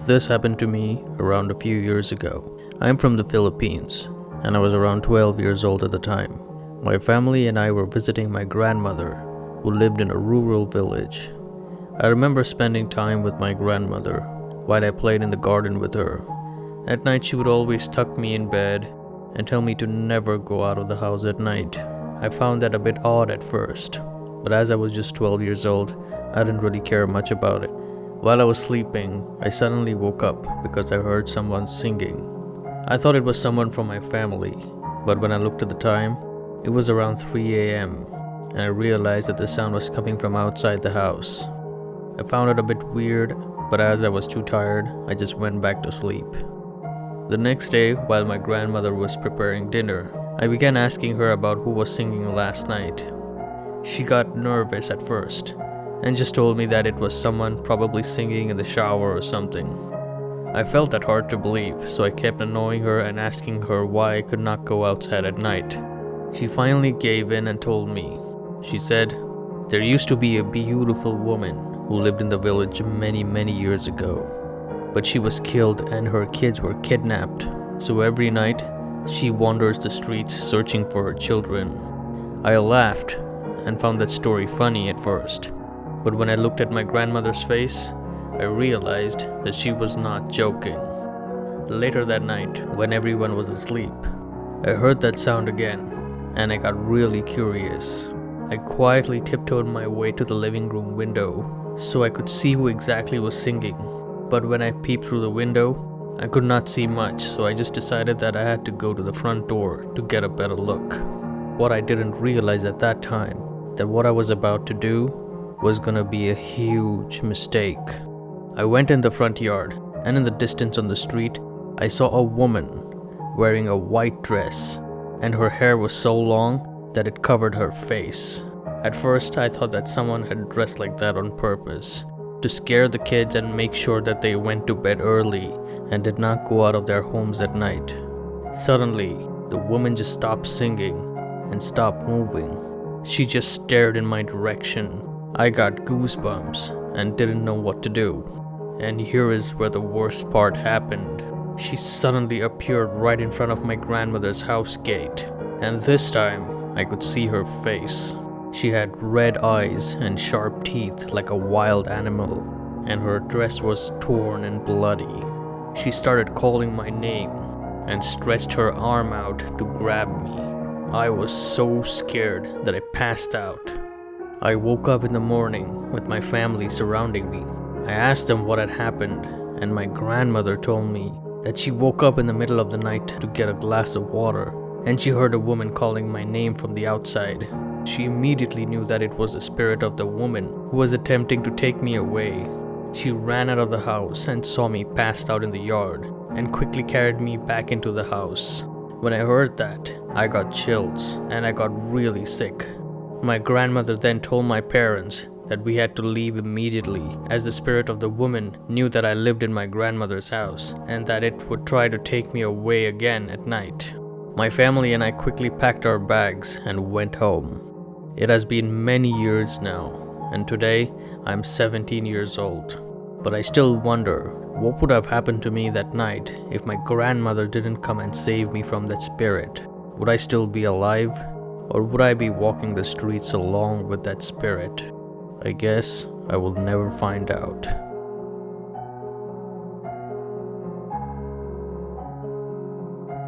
This happened to me around a few years ago. I am from the Philippines, and I was around 12 years old at the time. My family and I were visiting my grandmother, who lived in a rural village. I remember spending time with my grandmother while I played in the garden with her. At night, she would always tuck me in bed and tell me to never go out of the house at night. I found that a bit odd at first, but as I was just 12 years old, I didn't really care much about it. While I was sleeping, I suddenly woke up because I heard someone singing. I thought it was someone from my family, but when I looked at the time, it was around 3 a.m., and I realized that the sound was coming from outside the house. I found it a bit weird, but as I was too tired, I just went back to sleep. The next day, while my grandmother was preparing dinner, I began asking her about who was singing last night. She got nervous at first, and just told me that it was someone probably singing in the shower or something. I felt that hard to believe, so I kept annoying her and asking her why I could not go outside at night. She finally gave in and told me. She said, "There used to be a beautiful woman who lived in the village many years ago, but she was killed and her kids were kidnapped. So every night, she wanders the streets searching for her children." I laughed and found that story funny at first. But when I looked at my grandmother's face, I realized that she was not joking. Later that night, when everyone was asleep, I heard that sound again, and I got really curious. I quietly tiptoed my way to the living room window so I could see who exactly was singing. But when I peeped through the window, I could not see much, so I just decided that I had to go to the front door to get a better look. What I didn't realize at that time, that what I was about to do was gonna be a huge mistake. I went in the front yard, and in the distance on the street, I saw a woman wearing a white dress, and her hair was so long that it covered her face. At first, I thought that someone had dressed like that on purpose, to scare the kids and make sure that they went to bed early and did not go out of their homes at night. Suddenly, the woman just stopped singing and stopped moving. She just stared in my direction. I got goosebumps and didn't know what to do. And here is where the worst part happened. She suddenly appeared right in front of my grandmother's house gate, and this time I could see her face. She had red eyes and sharp teeth like a wild animal, and her dress was torn and bloody. She started calling my name and stretched her arm out to grab me. I was so scared that I passed out. I woke up in the morning with my family surrounding me. I asked them what had happened, and my grandmother told me that she woke up in the middle of the night to get a glass of water, and she heard a woman calling my name from the outside. She immediately knew that it was the spirit of the woman who was attempting to take me away. She ran out of the house and saw me passed out in the yard, and quickly carried me back into the house. When I heard that, I got chills, and I got really sick. My grandmother then told my parents that we had to leave immediately, as the spirit of the woman knew that I lived in my grandmother's house and that it would try to take me away again at night. My family and I quickly packed our bags and went home. It has been many years now, and today I'm 17 years old. But I still wonder what would have happened to me that night if my grandmother didn't come and save me from that spirit. Would I still be alive? Or would I be walking the streets along with that spirit? I guess I will never find out.